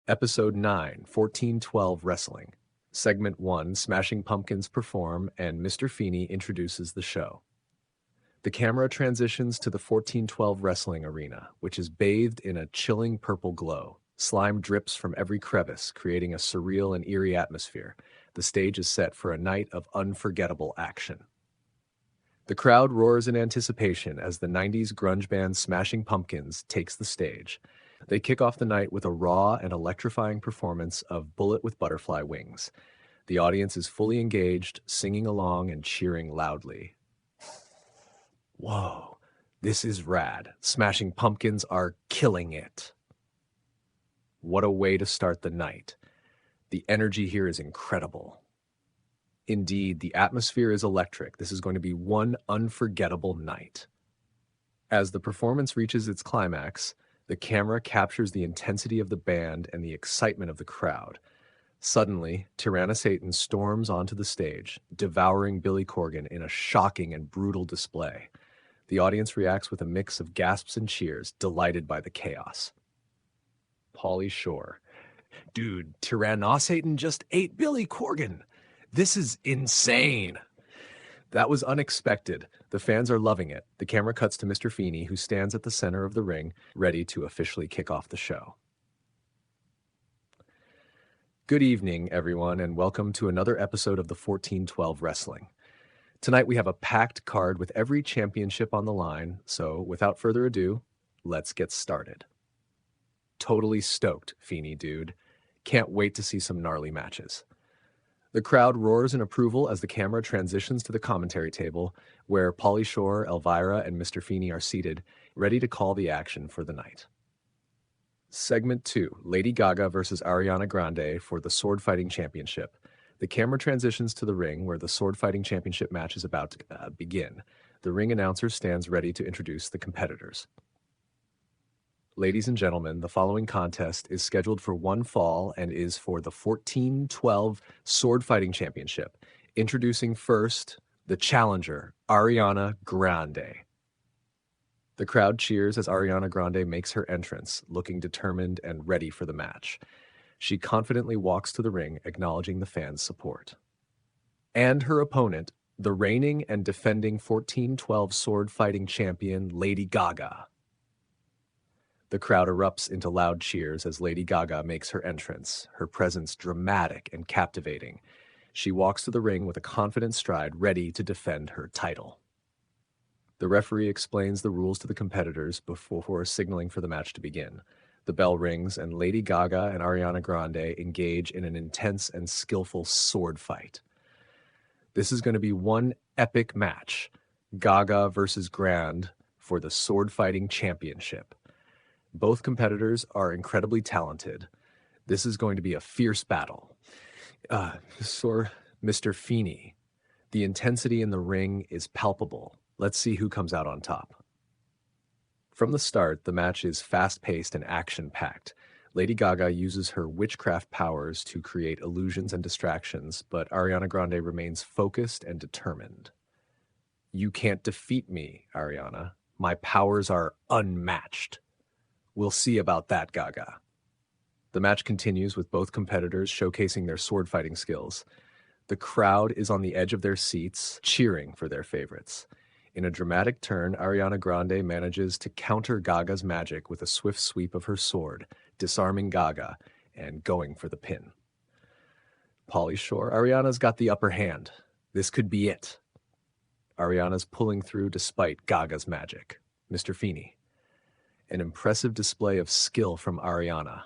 Episode 9, 1412 Wrestling. Segment 1, Smashing Pumpkins perform, and Mr. Feeney introduces the show. The camera transitions to the 1412 wrestling arena, which is bathed in a chilling purple glow. Slime drips from every crevice, creating a surreal and eerie atmosphere. The stage is set for a night of unforgettable action. The crowd roars in anticipation as the 90s grunge band Smashing Pumpkins takes the stage. They kick off the night with a raw and electrifying performance of Bullet with Butterfly Wings. The audience is fully engaged, singing along and cheering loudly. Whoa, this is rad. Smashing Pumpkins are killing it. What a way to start the night. The energy here is incredible. Indeed, the atmosphere is electric. This is going to be one unforgettable night. As the performance reaches its climax, the camera captures the intensity of the band and the excitement of the crowd. Suddenly, Tyrannosatan storms onto the stage, devouring Billy Corgan in a shocking and brutal display. The audience reacts with a mix of gasps and cheers, delighted by the chaos. Pauly Shore. Dude, Tyrannosatan just ate Billy Corgan. This is insane. That was unexpected. The fans are loving it. The camera cuts to Mr. Feeney, who stands at the center of the ring, ready to officially kick off the show. Good evening, everyone, and welcome to another episode of the 1412 Wrestling. Tonight we have a packed card with every championship on the line, so without further ado, let's get started. Totally stoked, Feeney dude. Can't wait to see some gnarly matches. The crowd roars in approval as the camera transitions to the commentary table, where Pauly Shore, Elvira, and Mr. Feeney are seated, ready to call the action for the night. Segment 2, Lady Gaga versus Ariana Grande for the Sword Fighting Championship. The camera transitions to the ring, where the Sword Fighting Championship match is about to begin. The ring announcer stands ready to introduce the competitors. Ladies and gentlemen, the following contest is scheduled for one fall and is for the 1412 Sword Fighting Championship. Introducing first, the challenger, Ariana Grande. The crowd cheers as Ariana Grande makes her entrance, looking determined and ready for the match. She confidently walks to the ring, acknowledging the fans' support. And her opponent, the reigning and defending 1412 Sword Fighting Champion, Lady Gaga. The crowd erupts into loud cheers as Lady Gaga makes her entrance, her presence dramatic and captivating. She walks to the ring with a confident stride, ready to defend her title. The referee explains the rules to the competitors before signaling for the match to begin. The bell rings, and Lady Gaga and Ariana Grande engage in an intense and skillful sword fight. This is going to be one epic match, Gaga versus Grande for the Sword Fighting Championship. Both competitors are incredibly talented. This is going to be a fierce battle. Mr. Feeney, the intensity in the ring is palpable. Let's see who comes out on top. From the start, the match is fast-paced and action-packed. Lady Gaga uses her witchcraft powers to create illusions and distractions, but Ariana Grande remains focused and determined. You can't defeat me, Ariana. My powers are unmatched. We'll see about that, Gaga. The match continues with both competitors showcasing their sword fighting skills. The crowd is on the edge of their seats, cheering for their favorites. In a dramatic turn, Ariana Grande manages to counter Gaga's magic with a swift sweep of her sword, disarming Gaga and going for the pin. Pauly Shore, Ariana's got the upper hand. This could be it. Ariana's pulling through despite Gaga's magic. Mr. Feeney. An impressive display of skill from Ariana.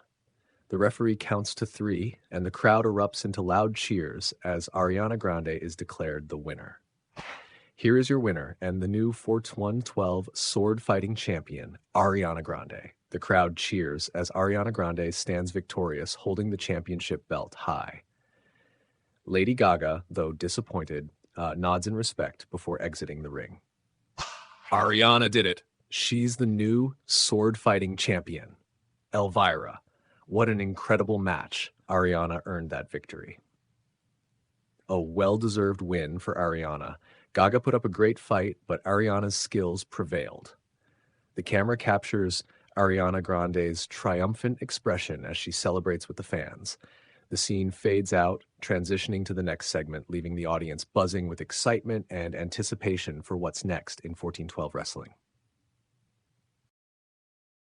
The referee counts to 3, and the crowd erupts into loud cheers as Ariana Grande is declared the winner. Here is your winner and the new 1412 Sword Fighting Champion, Ariana Grande. The crowd cheers as Ariana Grande stands victorious, holding the championship belt high. Lady Gaga, though disappointed, nods in respect before exiting the ring. Ariana did it. She's the new sword fighting champion. Elvira. What an incredible match. Ariana earned that victory. A well-deserved win for Ariana. Gaga put up a great fight, but Ariana's skills prevailed. The camera captures Ariana Grande's triumphant expression as she celebrates with the fans. The scene fades out, transitioning to the next segment, leaving the audience buzzing with excitement and anticipation for what's next in 1412 wrestling.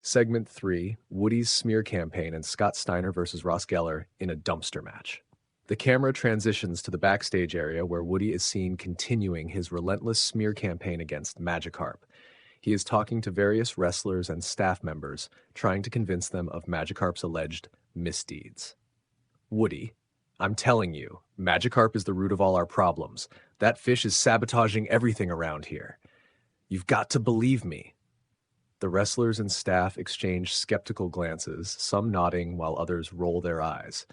Segment 3, Woody's smear campaign and Scott Steiner versus Ross Geller in a dumpster match. The camera transitions to the backstage area where Woody is seen continuing his relentless smear campaign against Magikarp. He is talking to various wrestlers and staff members, trying to convince them of Magikarp's alleged misdeeds. Woody, I'm telling you, Magikarp is the root of all our problems. That fish is sabotaging everything around here. You've got to believe me. The wrestlers and staff exchange skeptical glances, some nodding while others roll their eyes.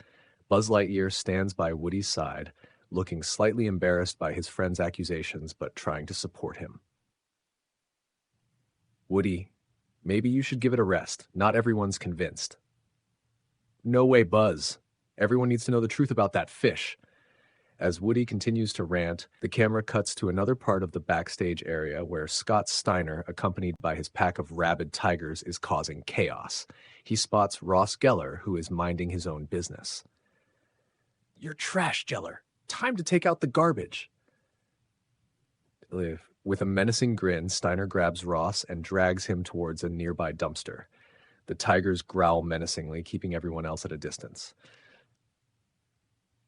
Buzz Lightyear stands by Woody's side, looking slightly embarrassed by his friend's accusations but trying to support him. Woody, maybe you should give it a rest. Not everyone's convinced. No way, Buzz. Everyone needs to know the truth about that fish. As Woody continues to rant, the camera cuts to another part of the backstage area where Scott Steiner, accompanied by his pack of rabid tigers, is causing chaos. He spots Ross Geller, who is minding his own business. You're trash, Geller. Time to take out the garbage. With a menacing grin, Steiner grabs Ross and drags him towards a nearby dumpster. The tigers growl menacingly, keeping everyone else at a distance.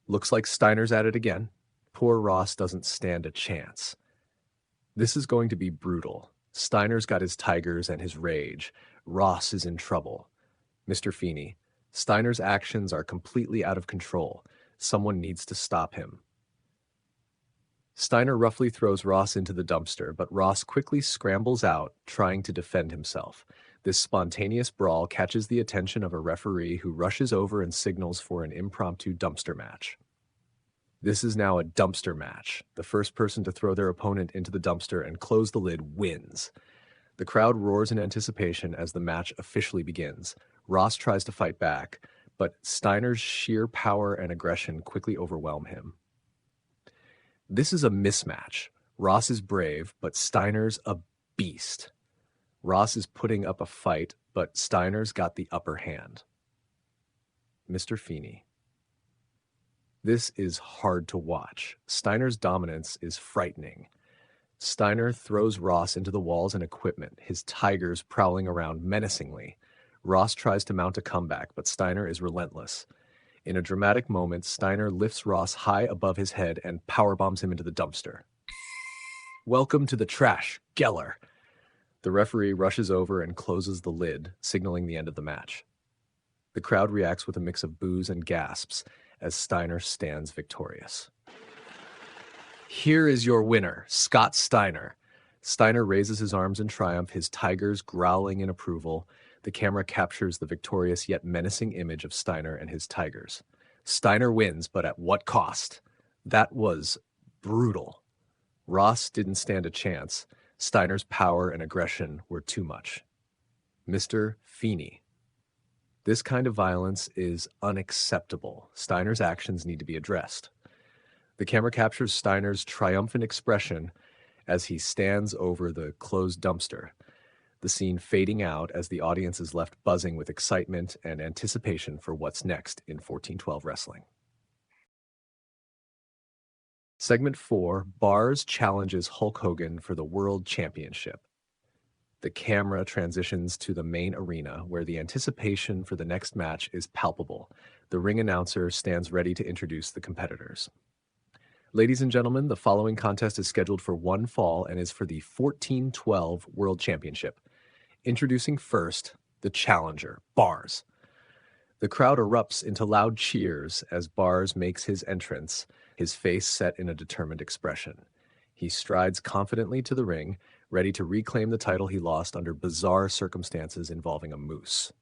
Looks like Steiner's at it again. Poor Ross doesn't stand a chance. This is going to be brutal. Steiner's got his tigers and his rage. Ross is in trouble. Mr. Feeney, Steiner's actions are completely out of control. Someone needs to stop him. Steiner roughly throws Ross into the dumpster, but Ross quickly scrambles out, trying to defend himself. This spontaneous brawl catches the attention of a referee who rushes over and signals for an impromptu dumpster match. This is now a dumpster match. The first person to throw their opponent into the dumpster and close the lid wins. The crowd roars in anticipation as the match officially begins. Ross tries to fight back, but Steiner's sheer power and aggression quickly overwhelm him. This is a mismatch. Ross is brave, but Steiner's a beast. Ross is putting up a fight, but Steiner's got the upper hand. Mr. Feeney. This is hard to watch. Steiner's dominance is frightening. Steiner throws Ross into the walls and equipment, his tigers prowling around menacingly. Ross tries to mount a comeback, but Steiner is relentless. In a dramatic moment, Steiner lifts Ross high above his head and powerbombs him into the dumpster. Welcome to the trash, Geller. The referee rushes over and closes the lid, signaling the end of the match. The crowd reacts with a mix of boos and gasps as Steiner stands victorious. Here is your winner, Scott Steiner. Steiner raises his arms in triumph, his tigers growling in approval. The camera captures the victorious yet menacing image of Steiner and his tigers. Steiner wins, but at what cost? That was brutal. Ross didn't stand a chance. Steiner's power and aggression were too much. Mr. Feeney. This kind of violence is unacceptable. Steiner's actions need to be addressed. The camera captures Steiner's triumphant expression as he stands over the closed dumpster, the scene fading out as the audience is left buzzing with excitement and anticipation for what's next in 1412 wrestling. Segment 4, Bars challenges Hulk Hogan for the World Championship. The camera transitions to the main arena where the anticipation for the next match is palpable. The ring announcer stands ready to introduce the competitors. Ladies and gentlemen, the following contest is scheduled for one fall and is for the 1412 World Championship. Introducing first, the challenger, Bars. The crowd erupts into loud cheers as Bars makes his entrance, his face set in a determined expression. He strides confidently to the ring, ready to reclaim the title he lost under bizarre circumstances involving a moose.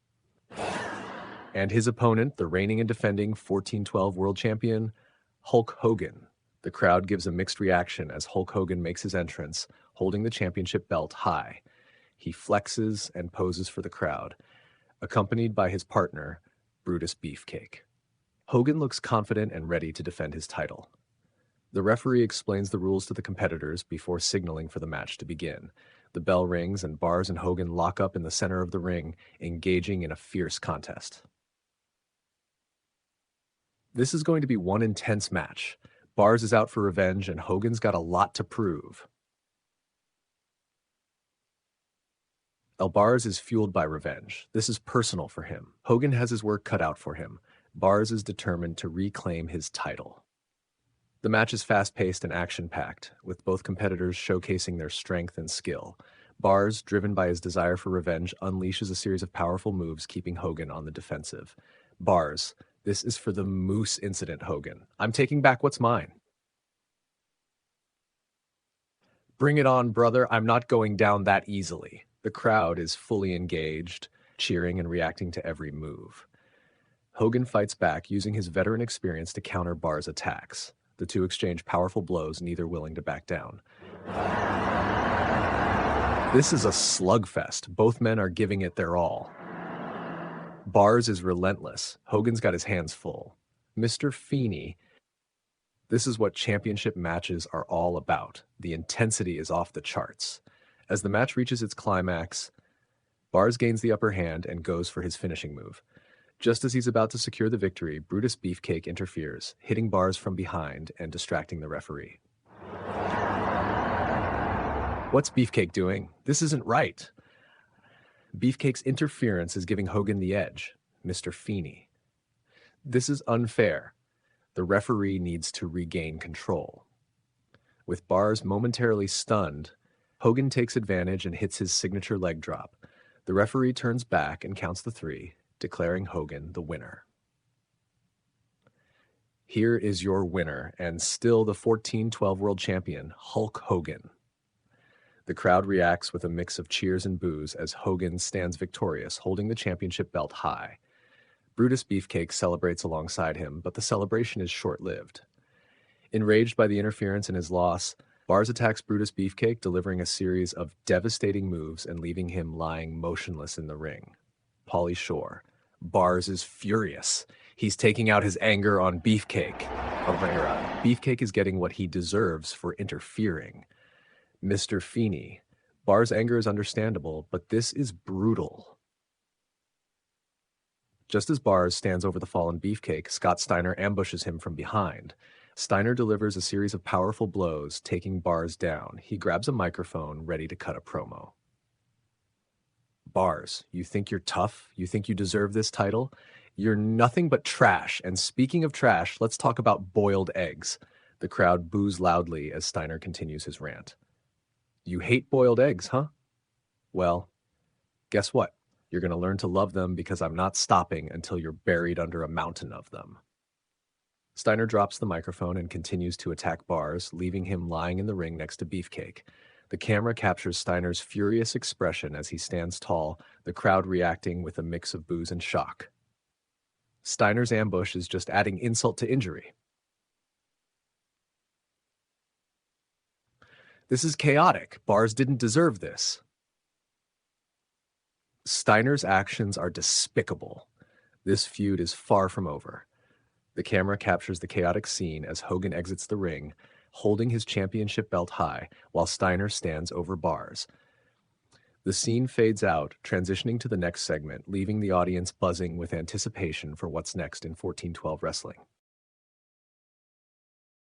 And his opponent, the reigning and defending 1412 World Champion, Hulk Hogan. The crowd gives a mixed reaction as Hulk Hogan makes his entrance, holding the championship belt high. He flexes and poses for the crowd, accompanied by his partner, Brutus Beefcake. Hogan looks confident and ready to defend his title. The referee explains the rules to the competitors before signaling for the match to begin. The bell rings and Bars and Hogan lock up in the center of the ring, engaging in a fierce contest. This is going to be one intense match. Bars is out for revenge and Hogan's got a lot to prove. Bars is fueled by revenge. This is personal for him. Hogan has his work cut out for him. Bars is determined to reclaim his title. The match is fast-paced and action-packed, with both competitors showcasing their strength and skill. Bars, driven by his desire for revenge, unleashes a series of powerful moves, keeping Hogan on the defensive. Bars, this is for the Moose incident, Hogan. I'm taking back what's mine. Bring it on, brother. I'm not going down that easily. The crowd is fully engaged, cheering and reacting to every move. Hogan fights back, using his veteran experience to counter Bars' attacks. The two exchange powerful blows, neither willing to back down. This is a slugfest. Both men are giving it their all. Bars is relentless. Hogan's got his hands full. Mr. Feeney. This is what championship matches are all about. The intensity is off the charts. As the match reaches its climax, Bars gains the upper hand and goes for his finishing move. Just as he's about to secure the victory, Brutus Beefcake interferes, hitting Bars from behind and distracting the referee. What's Beefcake doing? This isn't right. Beefcake's interference is giving Hogan the edge. Mr. Feeney. This is unfair. The referee needs to regain control. With Bars momentarily stunned, Hogan takes advantage and hits his signature leg drop. The referee turns back and counts the 3, declaring Hogan the winner. Here is your winner, and still the 14-12 world champion, Hulk Hogan. The crowd reacts with a mix of cheers and boos as Hogan stands victorious, holding the championship belt high. Brutus Beefcake celebrates alongside him, but the celebration is short-lived. Enraged by the interference in his loss, Bars attacks Brutus Beefcake, delivering a series of devastating moves and leaving him lying motionless in the ring. Pauly Shore. Bars is furious. He's taking out his anger on Beefcake. Beefcake is getting what he deserves for interfering. Mr. Feeney. Bars' anger is understandable, but this is brutal. Just as Bars stands over the fallen Beefcake, Scott Steiner ambushes him from behind. Steiner delivers a series of powerful blows, taking Bars down. He grabs a microphone, ready to cut a promo. Bars, you think you're tough? You think you deserve this title? You're nothing but trash. And speaking of trash, let's talk about boiled eggs. The crowd boos loudly as Steiner continues his rant. You hate boiled eggs, huh? Well, guess what? You're going to learn to love them because I'm not stopping until you're buried under a mountain of them. Steiner drops the microphone and continues to attack Bars, leaving him lying in the ring next to Beefcake. The camera captures Steiner's furious expression as he stands tall, the crowd reacting with a mix of boos and shock. Steiner's ambush is just adding insult to injury. This is chaotic. Bars didn't deserve this. Steiner's actions are despicable. This feud is far from over. The camera captures the chaotic scene as Hogan exits the ring, holding his championship belt high, while Steiner stands over Bars. The scene fades out, transitioning to the next segment, leaving the audience buzzing with anticipation for what's next in 1412 wrestling.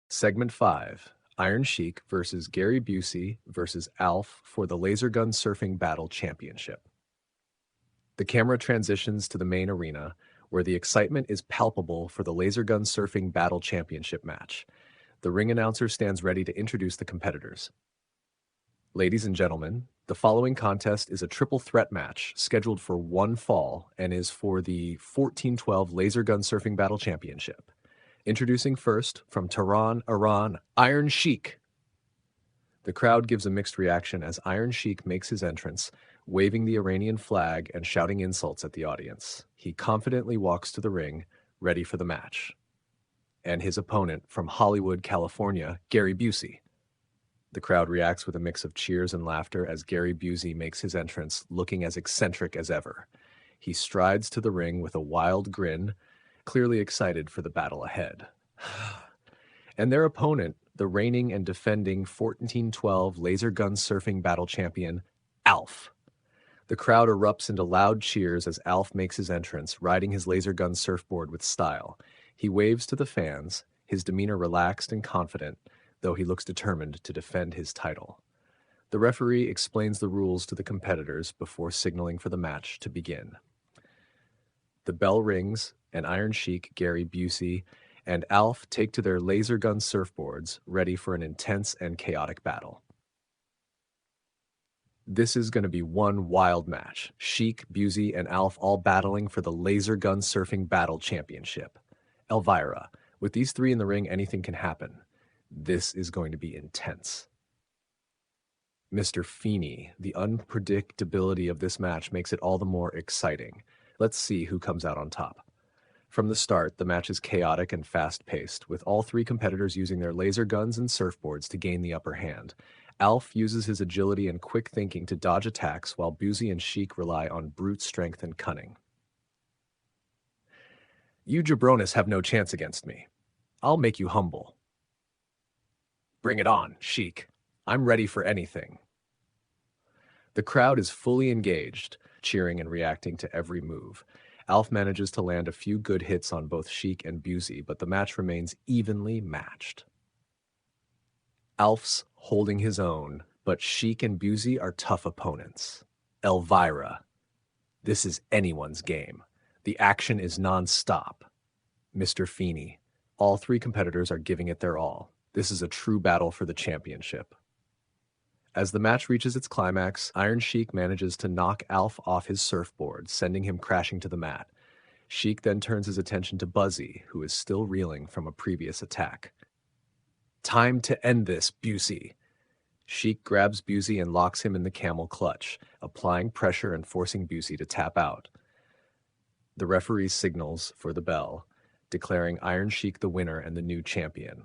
Segment 5. Iron Sheik versus Gary Busey versus Alf for the Laser Gun Surfing Battle Championship. The camera transitions to the main arena, where the excitement is palpable for the Laser Gun Surfing Battle Championship match. The ring announcer stands ready to introduce the competitors. Ladies and gentlemen, the following contest is a triple threat match scheduled for one fall and is for the 1412 Laser Gun Surfing Battle Championship. Introducing first, from Tehran, Iran, Iron Sheik. The crowd gives a mixed reaction as Iron Sheik makes his entrance, waving the Iranian flag and shouting insults at the audience. He confidently walks to the ring, ready for the match. And his opponent, from Hollywood, California, Gary Busey. The crowd reacts with a mix of cheers and laughter as Gary Busey makes his entrance, looking as eccentric as ever. He strides to the ring with a wild grin, clearly excited for the battle ahead. And their opponent, the reigning and defending 1412 Laser Gun Surfing Battle Champion, Alf. The crowd erupts into loud cheers as Alf makes his entrance, riding his laser gun surfboard with style. He waves to the fans, his demeanor relaxed and confident, though he looks determined to defend his title. The referee explains the rules to the competitors before signaling for the match to begin. The bell rings, and Iron Sheik, Gary Busey, and Alf take to their laser gun surfboards, ready for an intense and chaotic battle. This is going to be one wild match. Sheik, Busey, and Alf all battling for the laser gun surfing battle championship. Elvira, with these three in the ring, anything can happen. This is going to be intense. Mr. Feeney, the unpredictability of this match makes it all the more exciting. Let's see who comes out on top. From the start, the match is chaotic and fast-paced, with all three competitors using their laser guns and surfboards to gain the upper hand. Alf uses his agility and quick thinking to dodge attacks, while Busey and Sheik rely on brute strength and cunning. You jabronis have no chance against me. I'll make you humble. Bring it on, Sheik. I'm ready for anything. The crowd is fully engaged, cheering and reacting to every move. Alf manages to land a few good hits on both Sheik and Busey, but the match remains evenly matched. Alf's holding his own, but Sheik and Busey are tough opponents. Elvira. This is anyone's game. The action is non-stop. Mr. Feeney. All three competitors are giving it their all. This is a true battle for the championship. As the match reaches its climax, Iron Sheik manages to knock Alf off his surfboard, sending him crashing to the mat. Sheik then turns his attention to Buzzy, who is still reeling from a previous attack. Time to end this, Busey. Sheik grabs Busey and locks him in the camel clutch, applying pressure and forcing Busey to tap out. The referee signals for the bell, declaring Iron Sheik the winner and the new champion.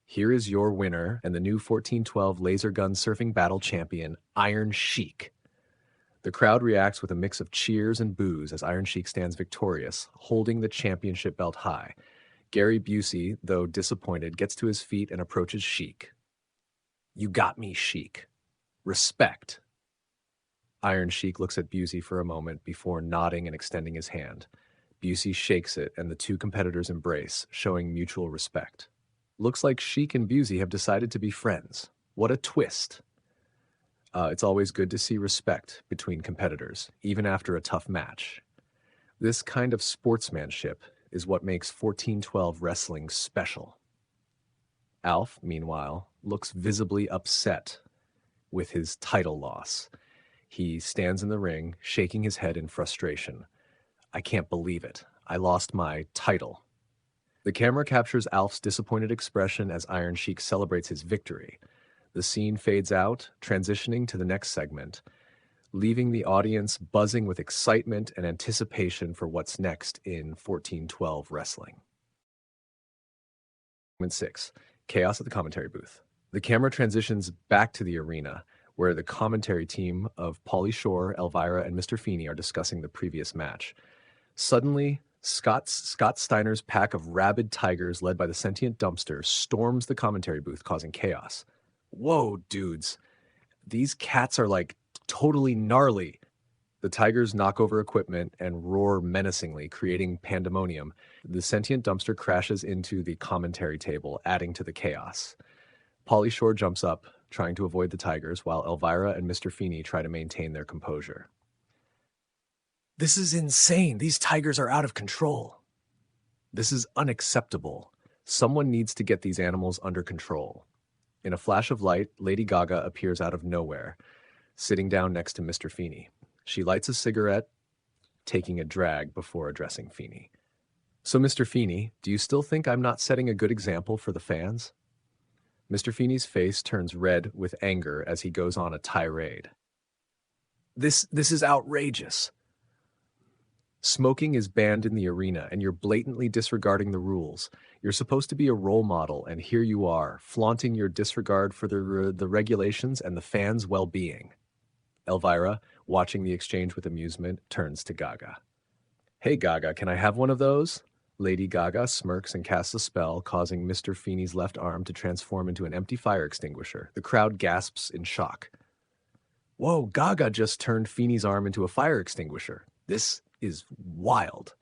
Here is your winner and the new 1412 laser gun surfing battle champion, Iron Sheik. The crowd reacts with a mix of cheers and boos as Iron Sheik stands victorious, holding the championship belt high. Gary Busey, though disappointed, gets to his feet and approaches Sheik. You got me, Sheik. Respect. Iron Sheik looks at Busey for a moment before nodding and extending his hand. Busey shakes it and the two competitors embrace, showing mutual respect. Looks like Sheik and Busey have decided to be friends. What a twist. It's always good to see respect between competitors, even after a tough match. This kind of sportsmanship is what makes 1412 wrestling special. Alf, meanwhile, looks visibly upset with his title loss. He stands in the ring, shaking his head in frustration. I can't believe it. I lost my title. The camera captures Alf's disappointed expression as Iron Sheik celebrates his victory. The scene fades out, transitioning to the next segment, leaving the audience buzzing with excitement and anticipation for what's next in 1412 wrestling. Segment 6. Chaos at the commentary booth. The camera transitions back to the arena, where the commentary team of Pauly Shore, Elvira, and Mr. Feeney are discussing the previous match. Suddenly, Scott Steiner's pack of rabid tigers led by the sentient dumpster storms the commentary booth, causing chaos. Whoa, dudes. These cats are like totally gnarly. The tigers knock over equipment and roar menacingly, creating pandemonium. The sentient dumpster crashes into the commentary table, adding to the chaos. Pauly Shore jumps up, trying to avoid the tigers, while Elvira and Mr. Feeney try to maintain their composure. This is insane. These tigers are out of control. This is unacceptable. Someone needs to get these animals under control. In a flash of light, Lady Gaga appears out of nowhere, sitting down next to Mr. Feeney. She lights a cigarette, taking a drag before addressing Feeney. So, Mr. Feeney, do you still think I'm not setting a good example for the fans? Mr. Feeney's face turns red with anger as he goes on a tirade. This is outrageous. Smoking is banned in the arena, and you're blatantly disregarding the rules. You're supposed to be a role model, and here you are, flaunting your disregard for the regulations and the fans' well-being. Elvira, watching the exchange with amusement, turns to Gaga. Hey, Gaga, can I have one of those? Lady Gaga smirks and casts a spell, causing Mr. Feeney's left arm to transform into an empty fire extinguisher. The crowd gasps in shock. Whoa, Gaga just turned Feeney's arm into a fire extinguisher. This is wild.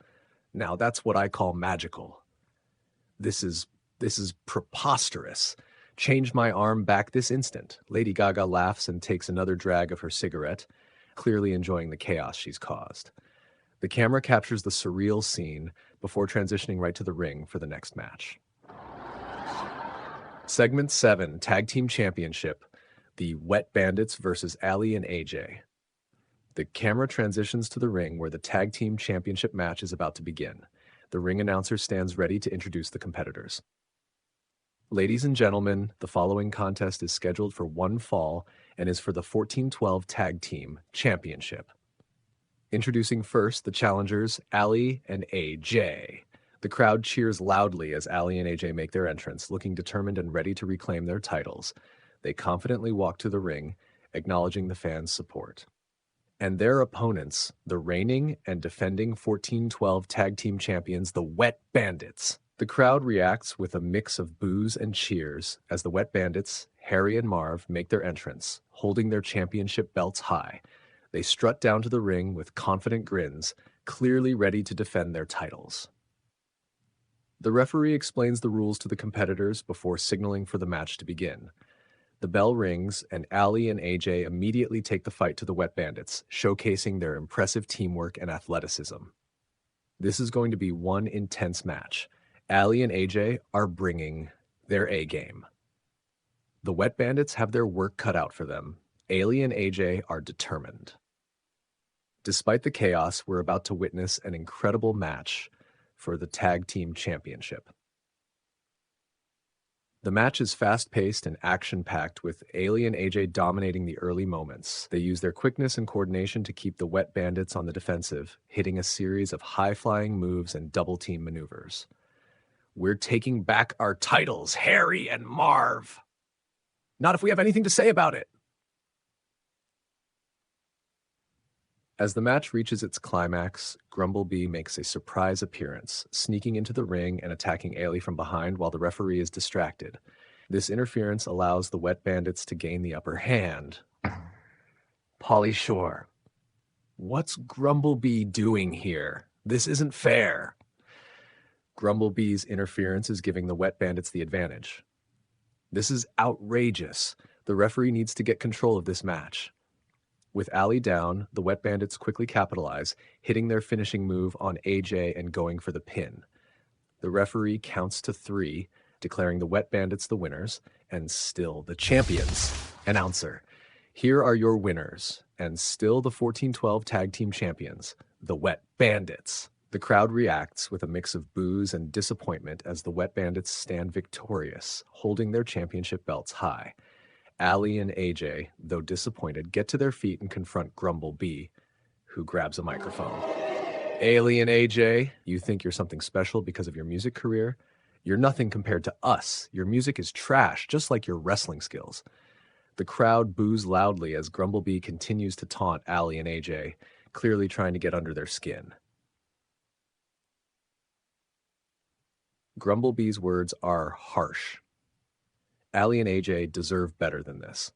Now that's what I call magical. This is this is preposterous. Change my arm back this instant. Lady Gaga laughs and takes another drag of her cigarette, clearly enjoying the chaos she's caused. The camera captures the surreal scene before transitioning right to the ring for the next match. Segment 7, Tag Team Championship, the Wet Bandits versus Ali and AJ. The camera transitions to the ring where the Tag Team Championship match is about to begin. The ring announcer stands ready to introduce the competitors. Ladies and gentlemen, the following contest is scheduled for one fall and is for the 14-12 Tag Team Championship. Introducing first the challengers, Ali and AJ. The crowd cheers loudly as Ali and AJ make their entrance, looking determined and ready to reclaim their titles. They confidently walk to the ring, acknowledging the fans' support. And their opponents, the reigning and defending 14-12 Tag Team Champions, the Wet Bandits. The crowd reacts with a mix of boos and cheers as the Wet Bandits, Harry and Marv, make their entrance, holding their championship belts high. They strut down to the ring with confident grins, clearly ready to defend their titles. The referee explains the rules to the competitors before signaling for the match to begin. The bell rings, and Ali and AJ immediately take the fight to the Wet Bandits, showcasing their impressive teamwork and athleticism. This is going to be one intense match. Ali and AJ are bringing their A game. The Wet Bandits have their work cut out for them. Ali and AJ are determined. Despite the chaos, we're about to witness an incredible match for the Tag Team Championship. The match is fast-paced and action-packed, with Ali and AJ dominating the early moments. They use their quickness and coordination to keep the Wet Bandits on the defensive, hitting a series of high-flying moves and double-team maneuvers. We're taking back our titles, Harry and Marv. Not if we have anything to say about it. As the match reaches its climax, Grumblebee makes a surprise appearance, sneaking into the ring and attacking Ali from behind while the referee is distracted. This interference allows the Wet Bandits to gain the upper hand. Pauly Shore. What's Grumblebee doing here? This isn't fair. Grumblebee's interference is giving the Wet Bandits the advantage. This is outrageous. The referee needs to get control of this match. With Ali down, the Wet Bandits quickly capitalize, hitting their finishing move on AJ and going for the pin. The referee counts to 3, declaring the Wet Bandits the winners and still the champions. Announcer, here are your winners and still the 14-12 Tag Team Champions, the Wet Bandits. The crowd reacts with a mix of boos and disappointment as the Wet Bandits stand victorious, holding their championship belts high. Ali and AJ, though disappointed, get to their feet and confront Grumblebee, who grabs a microphone. Ali and AJ, you think you're something special because of your music career? You're nothing compared to us. Your music is trash, just like your wrestling skills. The crowd boos loudly as Grumblebee continues to taunt Ali and AJ, clearly trying to get under their skin. Grumblebee's words are harsh. Ali and AJ deserve better than this.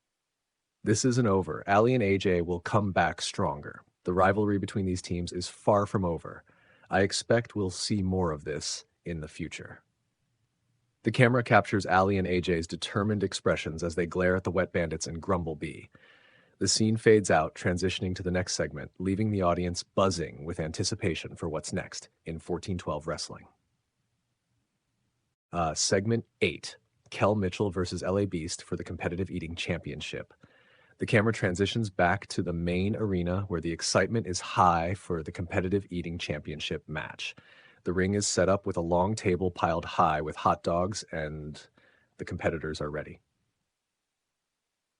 This isn't over. Ali and AJ will come back stronger. The rivalry between these teams is far from over. I expect we'll see more of this in the future. The camera captures Ali and AJ's determined expressions as they glare at the Wet Bandits and Grumblebee. The scene fades out, transitioning to the next segment, leaving the audience buzzing with anticipation for what's next in 14-12 wrestling. Segment 8. Kel Mitchell versus LA Beast for the Competitive Eating Championship. The camera transitions back to the main arena where the excitement is high for the Competitive Eating Championship match. The ring is set up with a long table piled high with hot dogs, and the competitors are ready.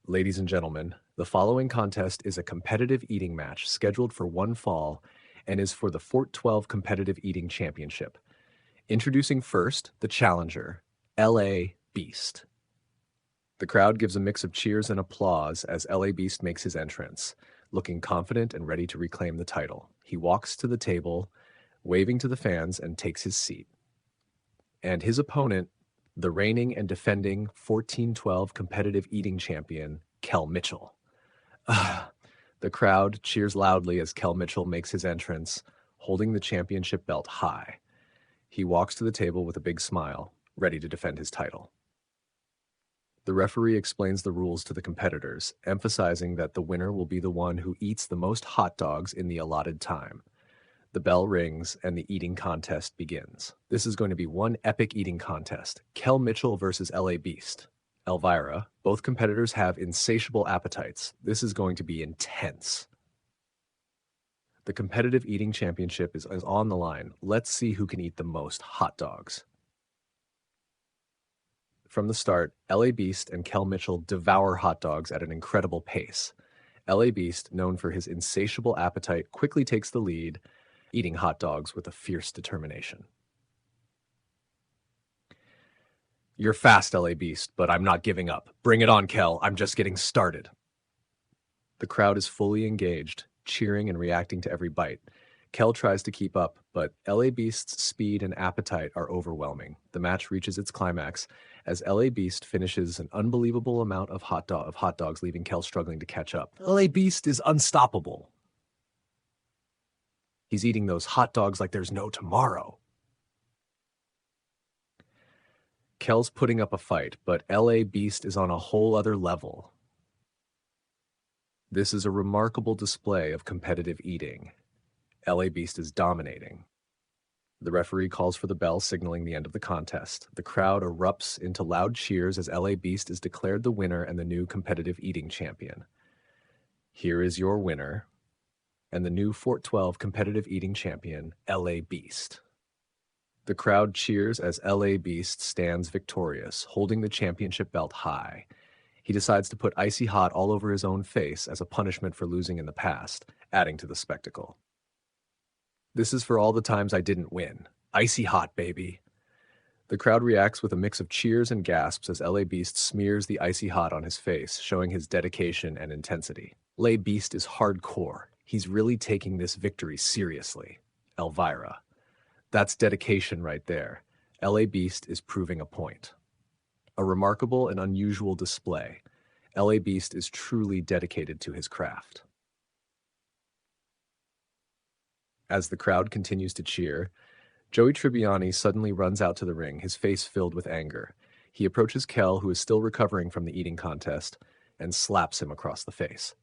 Ladies and gentlemen, the following contest is a competitive eating match scheduled for one fall and is for the Fort 12 Competitive Eating Championship. Introducing first, the challenger, LA Beast. The crowd gives a mix of cheers and applause as LA Beast makes his entrance, looking confident and ready to reclaim the title. He walks to the table, waving to the fans, and takes his seat. And his opponent, the reigning and defending 14-12 competitive eating champion, Kel Mitchell. The crowd cheers loudly as Kel Mitchell makes his entrance, holding the championship belt high. He walks to the table with a big smile, ready to defend his title. The referee explains the rules to the competitors, emphasizing that the winner will be the one who eats the most hot dogs in the allotted time. The bell rings and the eating contest begins. This is going to be one epic eating contest. Kel Mitchell versus LA Beast. Elvira, both competitors have insatiable appetites. This is going to be intense. The competitive eating championship is on the line. Let's see who can eat the most hot dogs. From the start, LA Beast and Kel Mitchell devour hot dogs at an incredible pace. LA Beast, known for his insatiable appetite, quickly takes the lead, eating hot dogs with a fierce determination. You're fast, LA Beast, but I'm not giving up. Bring it on, Kel. I'm just getting started. The crowd is fully engaged, cheering and reacting to every bite. Kel tries to keep up, but LA Beast's speed and appetite are overwhelming. The match reaches its climax as LA Beast finishes an unbelievable amount of hot dogs, leaving Kel struggling to catch up. LA Beast is unstoppable. He's eating those hot dogs like there's no tomorrow. Kel's putting up a fight, but LA Beast is on a whole other level. This is a remarkable display of competitive eating. LA Beast is dominating. The referee calls for the bell, signaling the end of the contest. The crowd erupts into loud cheers as LA Beast is declared the winner and the new competitive eating champion. Here is your winner and the new Fort 12 competitive eating champion, LA Beast. The crowd cheers as LA Beast stands victorious, holding the championship belt high. He decides to put icy hot all over his own face as a punishment for losing in the past, adding to the spectacle. This is for all the times I didn't win. Icy hot, baby. The crowd reacts with a mix of cheers and gasps as LA Beast smears the icy hot on his face, showing his dedication and intensity. LA Beast is hardcore. He's really taking this victory seriously. Elvira. That's dedication right there. LA Beast is proving a point. A remarkable and unusual display. LA Beast is truly dedicated to his craft. As the crowd continues to cheer, Joey Tribbiani suddenly runs out to the ring, his face filled with anger. He approaches Kel, who is still recovering from the eating contest, and slaps him across the face.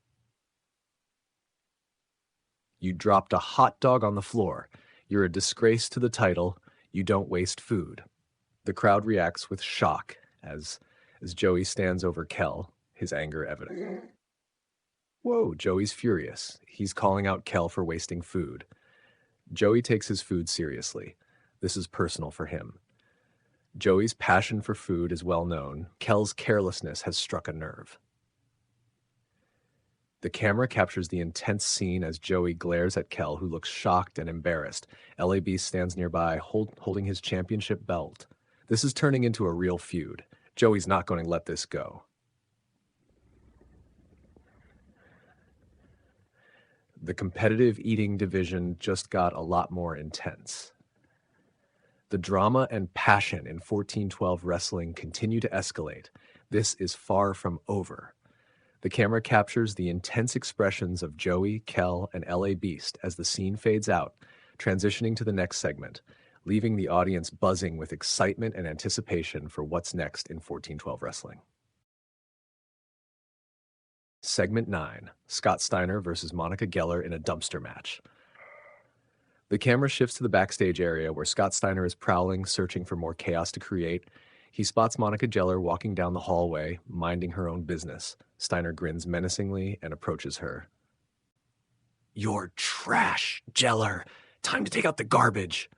You dropped a hot dog on the floor. You're a disgrace to the title. You don't waste food. The crowd reacts with shock as Joey stands over Kel, his anger evident. Whoa, Joey's furious. He's calling out Kel for wasting food. Joey takes his food seriously. This is personal for him. Joey's passion for food is well known. Kel's carelessness has struck a nerve. The camera captures the intense scene as Joey glares at Kel, who looks shocked and embarrassed. LA Beast stands nearby, holding his championship belt. This is turning into a real feud. Joey's not going to let this go. The competitive eating division just got a lot more intense. The drama and passion in 1412 wrestling continue to escalate. This is far from over. The camera captures the intense expressions of Joey, Kel, and LA Beast as the scene fades out, transitioning to the next segment, leaving the audience buzzing with excitement and anticipation for what's next in 1412 wrestling. Segment 9, Scott Steiner versus Monica Geller in a dumpster match. The camera shifts to the backstage area where Scott Steiner is prowling, searching for more chaos to create. He spots Monica Geller walking down the hallway, minding her own business. Steiner grins menacingly and approaches her. You're trash, Geller. Time to take out the garbage.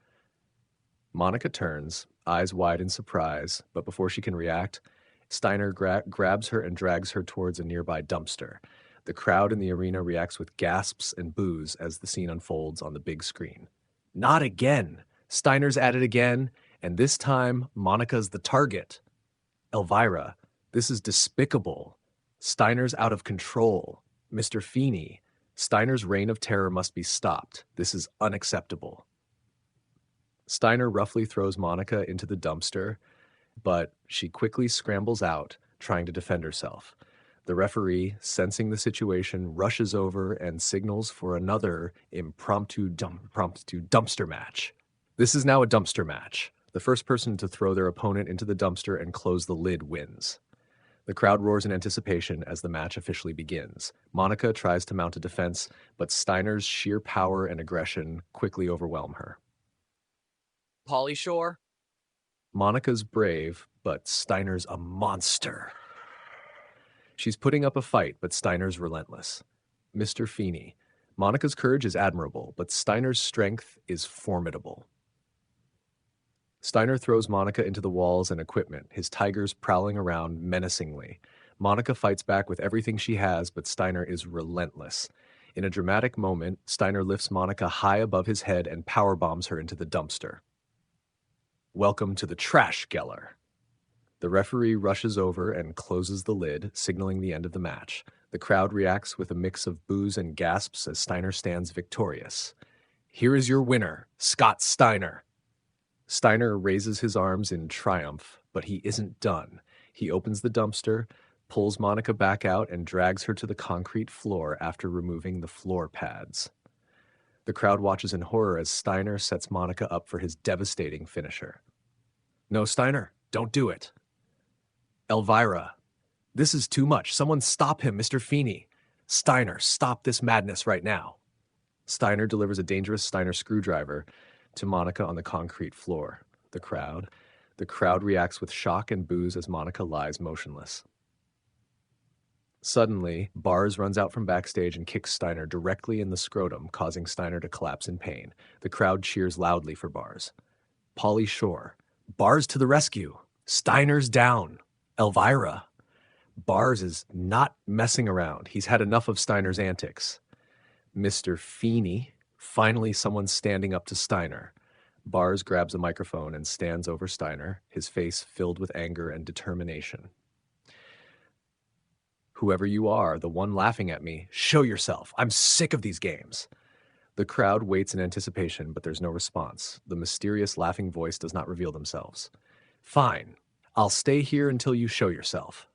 Monica turns, eyes wide in surprise, but before she can react, Steiner grabs her and drags her towards a nearby dumpster. The crowd in the arena reacts with gasps and boos as the scene unfolds on the big screen. Not again! Steiner's at it again, and this time, Monica's the target. Elvira, this is despicable. Steiner's out of control. Mr. Feeney, Steiner's reign of terror must be stopped. This is unacceptable. Steiner roughly throws Monica into the dumpster, but she quickly scrambles out, trying to defend herself. The referee, sensing the situation, rushes over and signals for another impromptu dumpster match. This is now a dumpster match. The first person to throw their opponent into the dumpster and close the lid wins. The crowd roars in anticipation as the match officially begins. Monica tries to mount a defense, but Steiner's sheer power and aggression quickly overwhelm her. Polly Shore? Monica's brave, but Steiner's a monster. She's putting up a fight, but Steiner's relentless. Mr. Feeney. Monica's courage is admirable, but Steiner's strength is formidable. Steiner throws Monica into the walls and equipment, his tigers prowling around menacingly. Monica fights back with everything she has, but Steiner is relentless. In a dramatic moment, Steiner lifts Monica high above his head and powerbombs her into the dumpster. Welcome to the trash, Geller. The referee rushes over and closes the lid, signaling the end of the match. The crowd reacts with a mix of boos and gasps as Steiner stands victorious. Here is your winner, Scott Steiner. Steiner raises his arms in triumph, but he isn't done. He opens the dumpster, pulls Monica back out, and drags her to the concrete floor after removing the floor pads. The crowd watches in horror as Steiner sets Monica up for his devastating finisher. No, Steiner, don't do it. Elvira, this is too much. Someone stop him, Mr. Feeney. Steiner, stop this madness right now. Steiner delivers a dangerous Steiner screwdriver to Monica on the concrete floor. The crowd reacts with shock and boos as Monica lies motionless. Suddenly, Bars runs out from backstage and kicks Steiner directly in the scrotum, causing Steiner to collapse in pain. The crowd cheers loudly for Bars. Pauly Shore, Bars to the rescue. Steiner's down. Elvira. Bars is not messing around. He's had enough of Steiner's antics. Mr. Feeney. Finally, someone's standing up to Steiner. Bars grabs a microphone and stands over Steiner, his face filled with anger and determination. Whoever you are, the one laughing at me, show yourself. I'm sick of these games. The crowd waits in anticipation, but there's no response. The mysterious laughing voice does not reveal themselves. Fine. I'll stay here until you show yourself.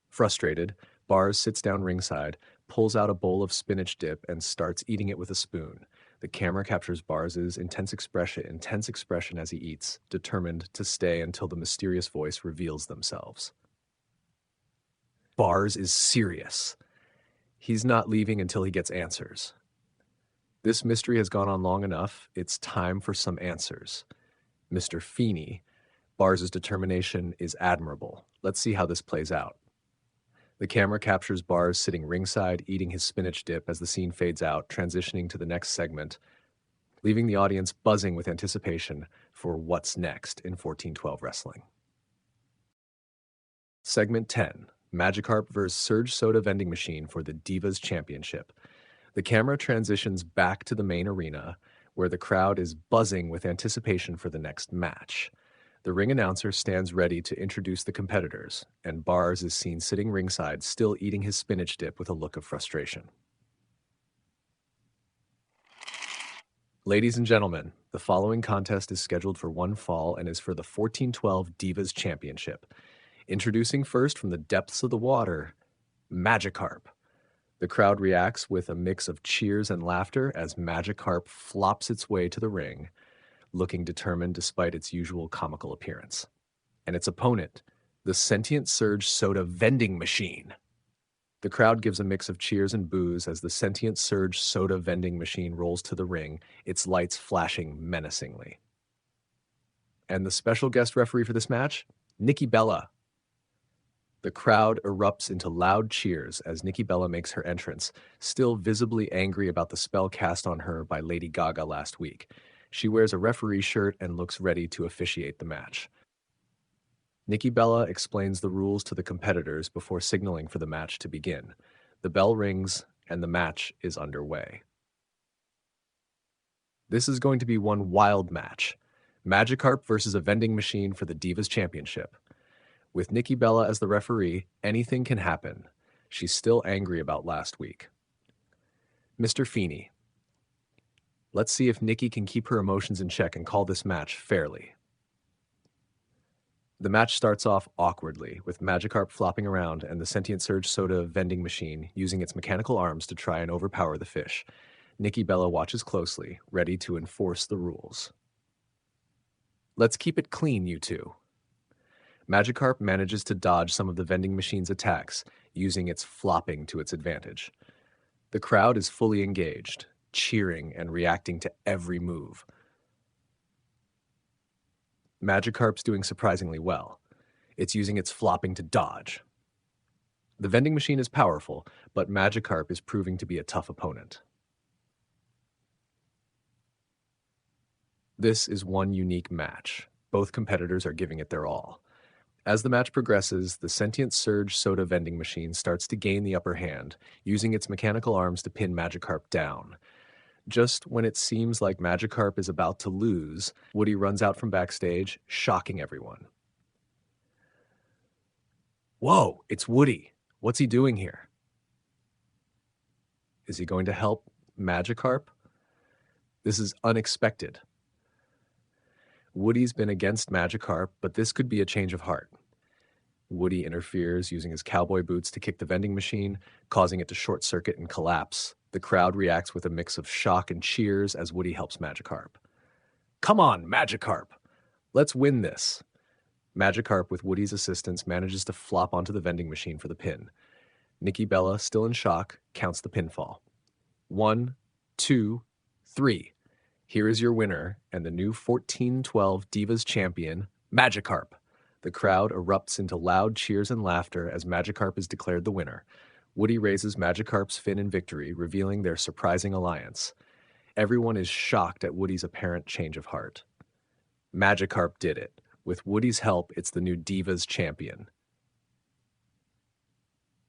Frustrated, Bars sits down ringside, pulls out a bowl of spinach dip, and starts eating it with a spoon. The camera captures Bars's intense expression as he eats, determined to stay until the mysterious voice reveals themselves. Bars is serious. He's not leaving until he gets answers. This mystery has gone on long enough. It's time for some answers. Mr. Feeney, Bars's determination is admirable. Let's see how this plays out. The camera captures Bars sitting ringside, eating his spinach dip as the scene fades out, transitioning to the next segment, leaving the audience buzzing with anticipation for what's next in 1412 wrestling. Segment 10, Magikarp vs. Surge Soda Vending Machine for the Divas Championship. The camera transitions back to the main arena, where the crowd is buzzing with anticipation for the next match. The ring announcer stands ready to introduce the competitors, and Bars is seen sitting ringside, still eating his spinach dip with a look of frustration. Ladies and gentlemen, the following contest is scheduled for one fall and is for the 1412 Divas Championship. Introducing first from the depths of the water, Magikarp. The crowd reacts with a mix of cheers and laughter as Magikarp flops its way to the ring, looking determined despite its usual comical appearance. And its opponent, the Sentient Surge Soda Vending Machine. The crowd gives a mix of cheers and boos as the Sentient Surge Soda Vending Machine rolls to the ring, its lights flashing menacingly. And the special guest referee for this match, Nikki Bella. The crowd erupts into loud cheers as Nikki Bella makes her entrance, still visibly angry about the spell cast on her by Lady Gaga last week. She wears a referee shirt and looks ready to officiate the match. Nikki Bella explains the rules to the competitors before signaling for the match to begin. The bell rings and the match is underway. This is going to be one wild match. Magikarp versus a vending machine for the Divas Championship. With Nikki Bella as the referee, anything can happen. She's still angry about last week. Mr. Feeney. Let's see if Nikki can keep her emotions in check and call this match fairly. The match starts off awkwardly, with Magikarp flopping around and the sentient Surge Soda vending machine using its mechanical arms to try and overpower the fish. Nikki Bella watches closely, ready to enforce the rules. Let's keep it clean, you two. Magikarp manages to dodge some of the vending machine's attacks, using its flopping to its advantage. The crowd is fully engaged, cheering and reacting to every move. Magikarp's doing surprisingly well. It's using its flopping to dodge. The vending machine is powerful, but Magikarp is proving to be a tough opponent. This is one unique match. Both competitors are giving it their all. As the match progresses, the sentient Surge Soda vending machine starts to gain the upper hand, using its mechanical arms to pin Magikarp down. Just when it seems like Magikarp is about to lose, Woody runs out from backstage, shocking everyone. Whoa, it's Woody. What's he doing here? Is he going to help Magikarp? This is unexpected. Woody's been against Magikarp, but this could be a change of heart. Woody interferes using his cowboy boots to kick the vending machine, causing it to short circuit and collapse. The crowd reacts with a mix of shock and cheers as Woody helps Magikarp. Come on, Magikarp! Let's win this! Magikarp, with Woody's assistance, manages to flop onto the vending machine for the pin. Nikki Bella, still in shock, counts the pinfall. 1, 2, 3. Here is your winner and the new 14-12 Divas champion, Magikarp. The crowd erupts into loud cheers and laughter as Magikarp is declared the winner. Woody raises Magikarp's fin in victory, revealing their surprising alliance. Everyone is shocked at Woody's apparent change of heart. Magikarp did it. With Woody's help, it's the new Divas champion.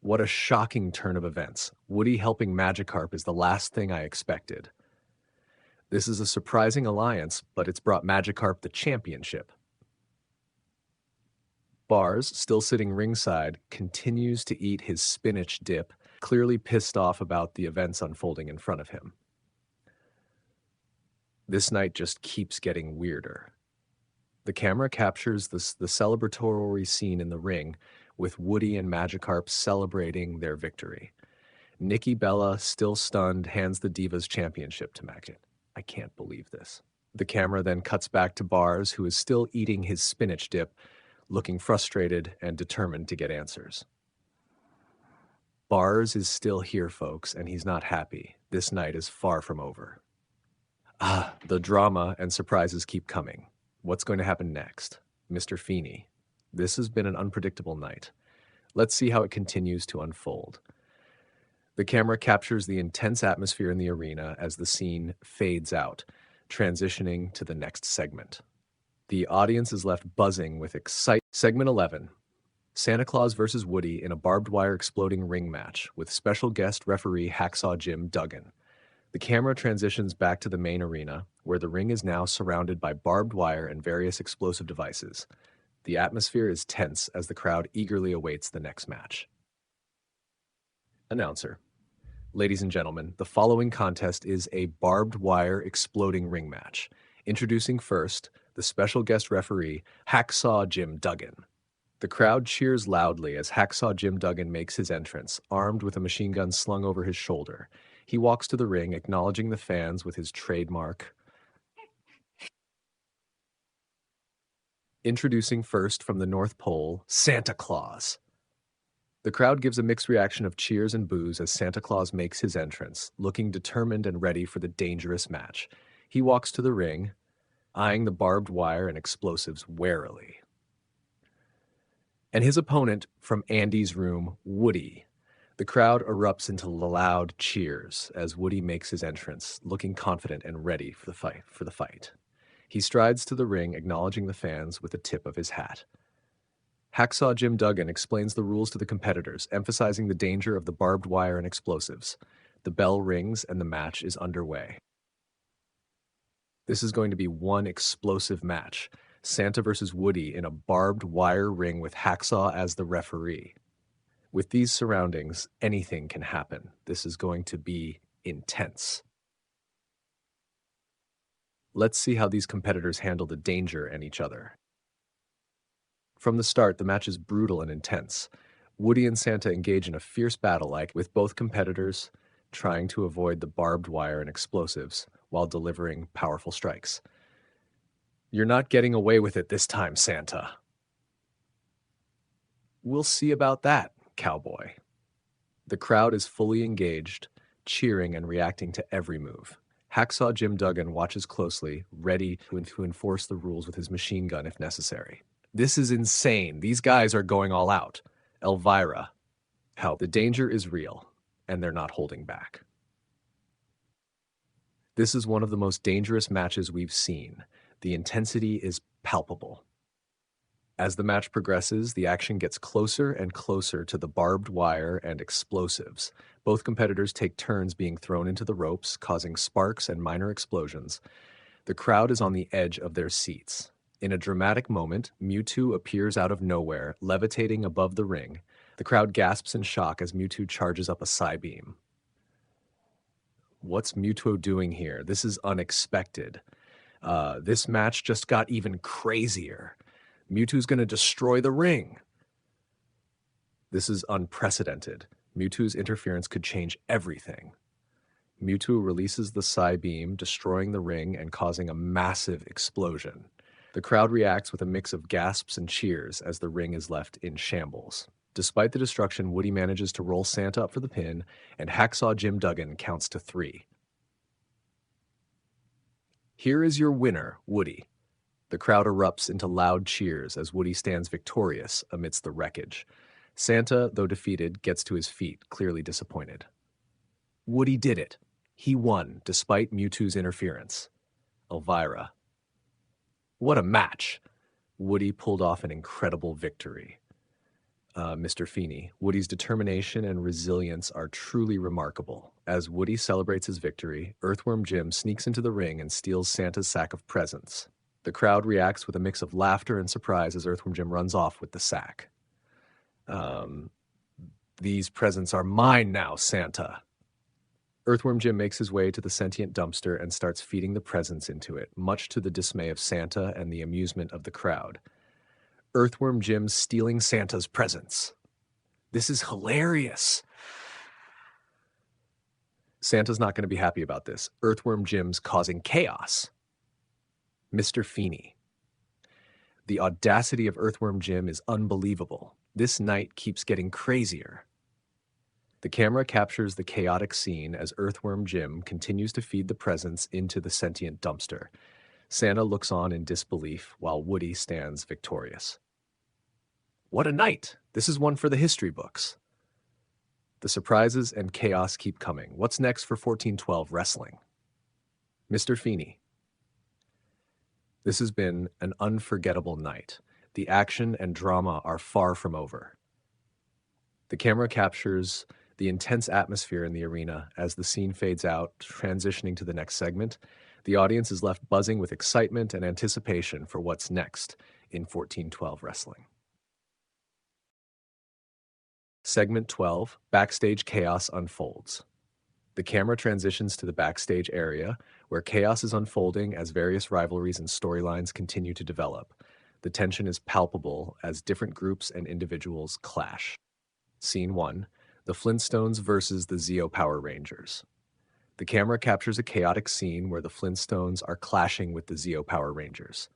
What a shocking turn of events. Woody helping Magikarp is the last thing I expected. This is a surprising alliance, but it's brought Magikarp the championship. Bars, still sitting ringside, continues to eat his spinach dip, clearly pissed off about the events unfolding in front of him. This night just keeps getting weirder. The camera captures the celebratory scene in the ring, with Woody and Magikarp celebrating their victory. Nikki Bella, still stunned, hands the Divas championship to Magnet. I can't believe this. The camera then cuts back to Bars, who is still eating his spinach dip, looking frustrated and determined to get answers. Bars is still here, folks, and he's not happy. This night is far from over. The drama and surprises keep coming. What's going to happen next? Mr. Feeney. This has been an unpredictable night. Let's see how it continues to unfold. The camera captures the intense atmosphere in the arena as the scene fades out, transitioning to the next segment. The audience is left buzzing with excitement. Segment 11. Santa Claus vs. Woody in a barbed wire exploding ring match with special guest referee Hacksaw Jim Duggan. The camera transitions back to the main arena, where the ring is now surrounded by barbed wire and various explosive devices. The atmosphere is tense as the crowd eagerly awaits the next match. Announcer. Ladies and gentlemen, the following contest is a barbed wire exploding ring match. Introducing first, the special guest referee, Hacksaw Jim Duggan. The crowd cheers loudly as Hacksaw Jim Duggan makes his entrance, armed with a machine gun slung over his shoulder. He walks to the ring, acknowledging the fans with his trademark. Introducing first from the North Pole, Santa Claus. The crowd gives a mixed reaction of cheers and boos as Santa Claus makes his entrance, looking determined and ready for the dangerous match. He walks to the ring, eyeing the barbed wire and explosives warily. And his opponent from Andy's room, Woody. The crowd erupts into loud cheers as Woody makes his entrance, looking confident and ready for the fight. He strides to the ring, acknowledging the fans with the tip of his hat. Hacksaw Jim Duggan explains the rules to the competitors, emphasizing the danger of the barbed wire and explosives. The bell rings and the match is underway. This is going to be one explosive match. Santa versus Woody in a barbed wire ring with Hacksaw as the referee. With these surroundings, anything can happen. This is going to be intense. Let's see how these competitors handle the danger and each other. From the start, the match is brutal and intense. Woody and Santa engage in a fierce battle with both competitors trying to avoid the barbed wire and explosives while delivering powerful strikes. You're not getting away with it this time, Santa. We'll see about that, cowboy. The crowd is fully engaged, cheering and reacting to every move. Hacksaw Jim Duggan watches closely, ready to enforce the rules with his machine gun if necessary. This is insane. These guys are going all out. Elvira. Help. The danger is real, and they're not holding back. This is one of the most dangerous matches we've seen. The intensity is palpable. As the match progresses, the action gets closer and closer to the barbed wire and explosives. Both competitors take turns being thrown into the ropes, causing sparks and minor explosions. The crowd is on the edge of their seats. In a dramatic moment, Mewtwo appears out of nowhere, levitating above the ring. The crowd gasps in shock as Mewtwo charges up a Psybeam. What's Mewtwo doing here? This is unexpected. This match just got even crazier. Mewtwo's going to destroy the ring. This is unprecedented. Mewtwo's interference could change everything. Mewtwo releases the Psybeam, destroying the ring and causing a massive explosion. The crowd reacts with a mix of gasps and cheers as the ring is left in shambles. Despite the destruction, Woody manages to roll Santa up for the pin, and Hacksaw Jim Duggan counts to 3. Here is your winner, Woody. The crowd erupts into loud cheers as Woody stands victorious amidst the wreckage. Santa, though defeated, gets to his feet, clearly disappointed. Woody did it. He won, despite Mewtwo's interference. Elvira. What a match! Woody pulled off an incredible victory. Mr. Feeney, Woody's determination and resilience are truly remarkable. As Woody celebrates his victory, Earthworm Jim sneaks into the ring and steals Santa's sack of presents. The crowd reacts with a mix of laughter and surprise as Earthworm Jim runs off with the sack. These presents are mine now, Santa. Earthworm Jim makes his way to the sentient dumpster and starts feeding the presents into it, much to the dismay of Santa and the amusement of the crowd. Earthworm Jim stealing Santa's presents. This is hilarious. Santa's not going to be happy about this. Earthworm Jim's causing chaos. Mr. Feeney. The audacity of Earthworm Jim is unbelievable. This night keeps getting crazier. The camera captures the chaotic scene as Earthworm Jim continues to feed the presents into the sentient dumpster. Santa looks on in disbelief while Woody stands victorious. What a night! This is one for the history books. The surprises and chaos keep coming. What's next for 1412 wrestling? Mr. Feeney. This has been an unforgettable night. The action and drama are far from over. The camera captures the intense atmosphere in the arena as the scene fades out, transitioning to the next segment. The audience is left buzzing with excitement and anticipation for what's next in 1412 wrestling. Segment 12, Backstage Chaos Unfolds. The camera transitions to the backstage area, where chaos is unfolding as various rivalries and storylines continue to develop. The tension is palpable as different groups and individuals clash. Scene 1, the Flintstones versus the Zeo Power Rangers. The camera captures a chaotic scene where the Flintstones are clashing with the Zeo Power Rangers.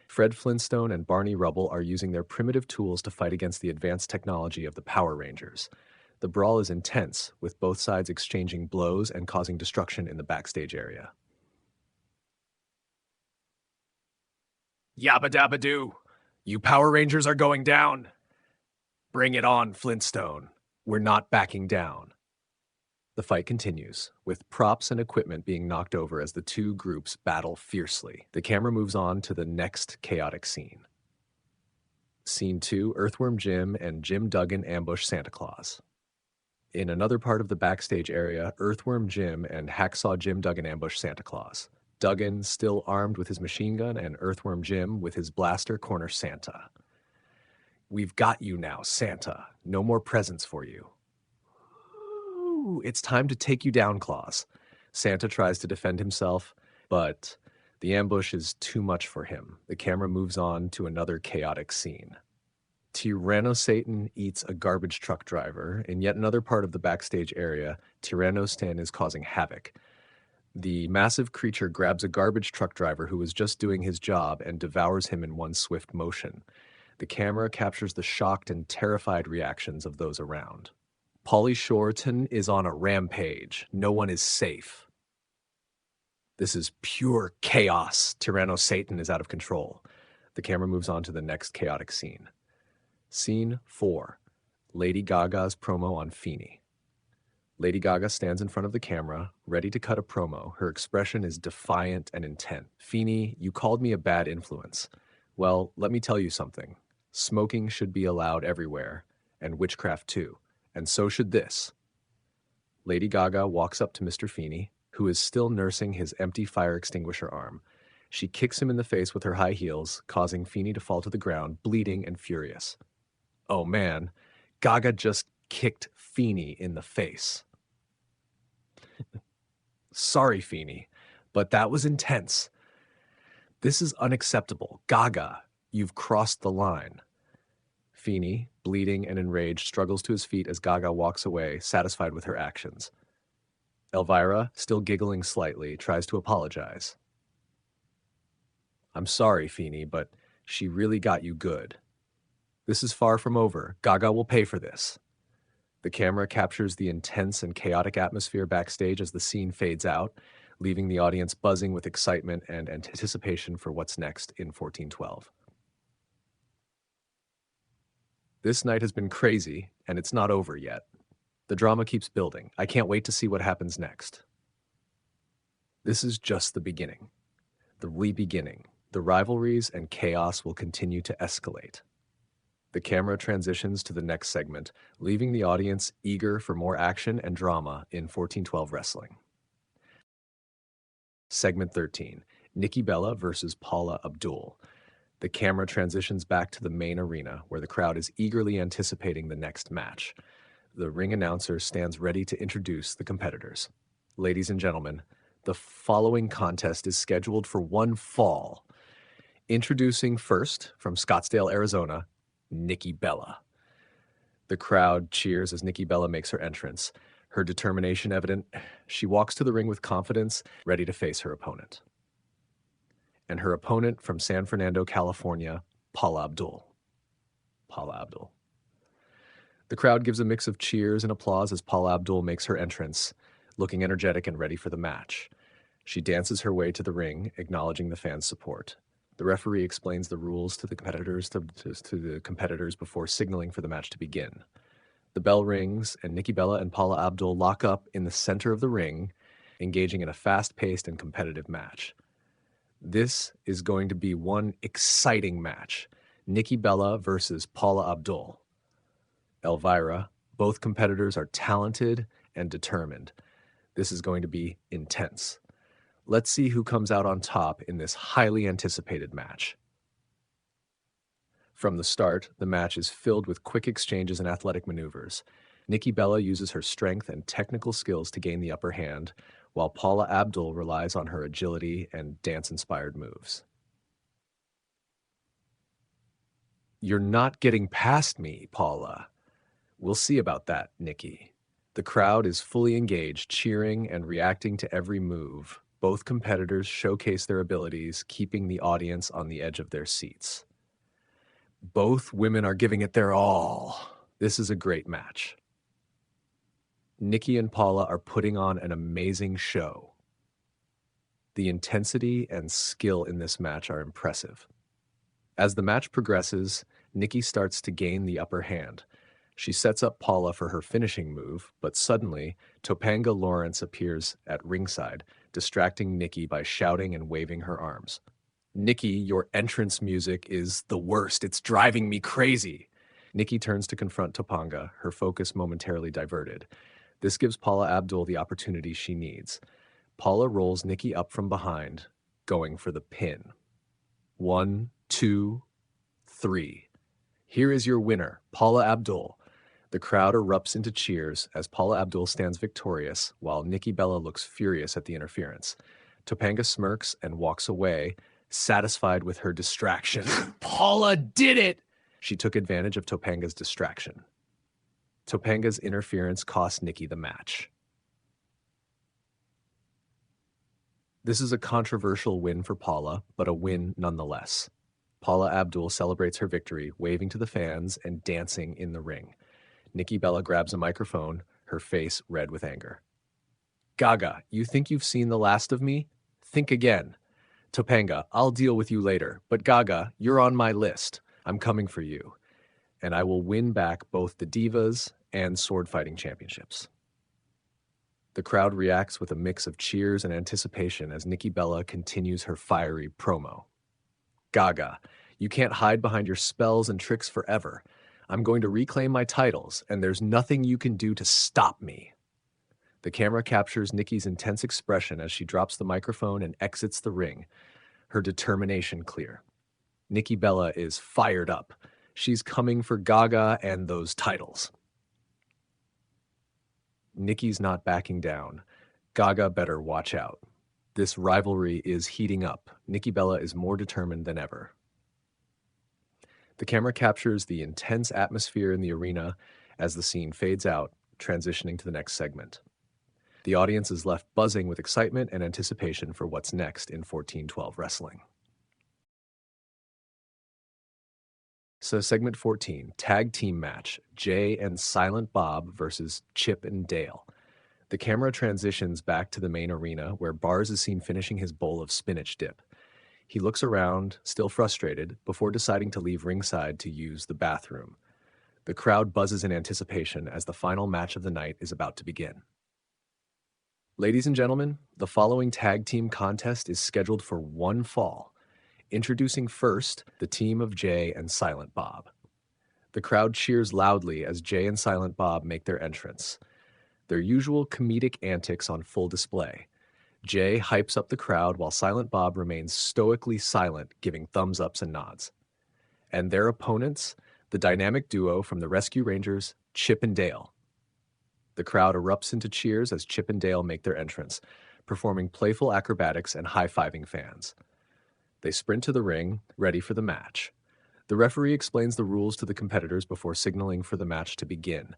Fred Flintstone and Barney Rubble are using their primitive tools to fight against the advanced technology of the Power Rangers. The brawl is intense, with both sides exchanging blows and causing destruction in the backstage area. Yabba dabba doo! You Power Rangers are going down! Bring it on, Flintstone. We're not backing down. The fight continues, with props and equipment being knocked over as the two groups battle fiercely. The camera moves on to the next chaotic scene. Scene 2, Earthworm Jim and Jim Duggan ambush Santa Claus. In another part of the backstage area, Earthworm Jim and Hacksaw Jim Duggan ambush Santa Claus. Duggan, still armed with his machine gun, and Earthworm Jim with his blaster corner Santa. We've got you now, Santa. No more presents for you. Ooh, it's time to take you down, Claus. Santa tries to defend himself, but the ambush is too much for him. The camera moves on to another chaotic scene. Tyranno-Satan eats a garbage truck driver. In yet another part of the backstage area, Tyranno-Satan is causing havoc. The massive creature grabs a garbage truck driver who was just doing his job and devours him in one swift motion. The camera captures the shocked and terrified reactions of those around. Pauly Shoreton is on a rampage. No one is safe. This is pure chaos. Tyranno-Satan is out of control. The camera moves on to the next chaotic scene. Scene 4. Lady Gaga's promo on Feeney. Lady Gaga stands in front of the camera, ready to cut a promo. Her expression is defiant and intent. Feeney, you called me a bad influence. Well, let me tell you something. Smoking should be allowed everywhere, and witchcraft too. And so should this. Lady Gaga walks up to Mr. Feeney, who is still nursing his empty fire extinguisher arm. She kicks him in the face with her high heels, causing Feeney to fall to the ground, bleeding and furious. Oh man, Gaga just kicked Feeney in the face. Sorry, Feeney, but that was intense. This is unacceptable. Gaga, you've crossed the line. Feeney, bleeding and enraged, struggles to his feet as Gaga walks away, satisfied with her actions. Elvira, still giggling slightly, tries to apologize. I'm sorry, Feeney, but she really got you good. This is far from over. Gaga will pay for this. The camera captures the intense and chaotic atmosphere backstage as the scene fades out, leaving the audience buzzing with excitement and anticipation for what's next in 1412. This night has been crazy, and it's not over yet. The drama keeps building. I can't wait to see what happens next. This is just the beginning. The beginning. The rivalries and chaos will continue to escalate. The camera transitions to the next segment, leaving the audience eager for more action and drama in 1412 wrestling. Segment 13, Nikki Bella versus Paula Abdul. The camera transitions back to the main arena, where the crowd is eagerly anticipating the next match. The ring announcer stands ready to introduce the competitors. Ladies and gentlemen, the following contest is scheduled for one fall. Introducing first, from Scottsdale, Arizona, Nikki Bella. The crowd cheers as Nikki Bella makes her entrance. Her determination evident, she walks to the ring with confidence, ready to face her opponent. And her opponent from San Fernando, California, Paula Abdul. Paula Abdul. The crowd gives a mix of cheers and applause as Paula Abdul makes her entrance, looking energetic and ready for the match. She dances her way to the ring, acknowledging the fans' support. The referee explains the rules to the competitors before signaling for the match to begin. The bell rings, and Nikki Bella and Paula Abdul lock up in the center of the ring, engaging in a fast-paced and competitive match. This is going to be one exciting match. Nikki Bella versus Paula Abdul. Elvira, both competitors are talented and determined. This is going to be intense. Let's see who comes out on top in this highly anticipated match. From the start, the match is filled with quick exchanges and athletic maneuvers. Nikki Bella uses her strength and technical skills to gain the upper hand, while Paula Abdul relies on her agility and dance-inspired moves. You're not getting past me, Paula. We'll see about that, Nikki. The crowd is fully engaged, cheering and reacting to every move. Both competitors showcase their abilities, keeping the audience on the edge of their seats. Both women are giving it their all. This is a great match. Nikki and Paula are putting on an amazing show. The intensity and skill in this match are impressive. As the match progresses, Nikki starts to gain the upper hand. She sets up Paula for her finishing move, but suddenly, Topanga Lawrence appears at ringside, distracting Nikki by shouting and waving her arms. Nikki, your entrance music is the worst. It's driving me crazy. Nikki turns to confront Topanga, her focus momentarily diverted. This gives Paula Abdul the opportunity she needs. Paula rolls Nikki up from behind, going for the pin. 1, 2, 3. Here is your winner, Paula Abdul. The crowd erupts into cheers as Paula Abdul stands victorious, while Nikki Bella looks furious at the interference. Topanga smirks and walks away, satisfied with her distraction. Paula did it! She took advantage of Topanga's distraction. Topanga's interference cost Nikki the match. This is a controversial win for Paula, but a win nonetheless. Paula Abdul celebrates her victory, waving to the fans and dancing in the ring. Nikki Bella grabs a microphone, her face red with anger. Gaga, you think you've seen the last of me? Think again. Topanga, I'll deal with you later, but Gaga, you're on my list. I'm coming for you. And I will win back both the Divas and sword fighting championships. The crowd reacts with a mix of cheers and anticipation as Nikki Bella continues her fiery promo. Gaga, you can't hide behind your spells and tricks forever. I'm going to reclaim my titles, and there's nothing you can do to stop me. The camera captures Nikki's intense expression as she drops the microphone and exits the ring, her determination clear. Nikki Bella is fired up. She's coming for Gaga and those titles. Nikki's not backing down. Gaga better watch out. This rivalry is heating up. Nikki Bella is more determined than ever. The camera captures the intense atmosphere in the arena as the scene fades out, transitioning to the next segment. The audience is left buzzing with excitement and anticipation for what's next in 1412 wrestling. So segment 14, tag team match, Jay and Silent Bob versus Chip and Dale. The camera transitions back to the main arena where Bars is seen finishing his bowl of spinach dip. He looks around, still frustrated, before deciding to leave ringside to use the bathroom. The crowd buzzes in anticipation as the final match of the night is about to begin. Ladies and gentlemen, the following tag team contest is scheduled for one fall. Introducing first, the team of Jay and Silent Bob. The crowd cheers loudly as Jay and Silent Bob make their entrance. Their usual comedic antics on full display. Jay hypes up the crowd while Silent Bob remains stoically silent, giving thumbs ups and nods. And their opponents, the dynamic duo from the Rescue Rangers, Chip and Dale. The crowd erupts into cheers as Chip and Dale make their entrance, performing playful acrobatics and high-fiving fans. They sprint to the ring, ready for the match. The referee explains the rules to the competitors before signaling for the match to begin.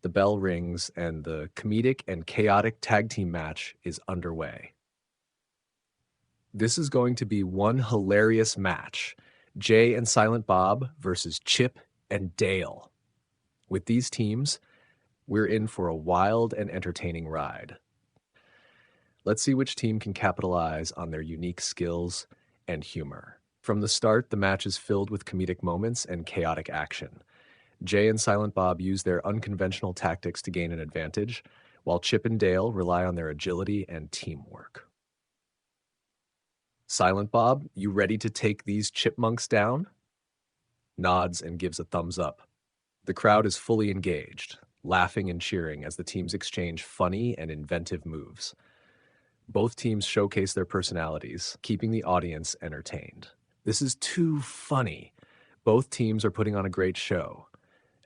The bell rings, and the comedic and chaotic tag team match is underway. This is going to be one hilarious match. Jay and Silent Bob versus Chip and Dale. With these teams, we're in for a wild and entertaining ride. Let's see which team can capitalize on their unique skills and humor. From the start, the match is filled with comedic moments and chaotic action. Jay and Silent Bob use their unconventional tactics to gain an advantage, while Chip and Dale rely on their agility and teamwork. Silent Bob, you ready to take these chipmunks down? Nods and gives a thumbs up. The crowd is fully engaged, laughing and cheering as the teams exchange funny and inventive moves. Both teams showcase their personalities, keeping the audience entertained. This is too funny. Both teams are putting on a great show.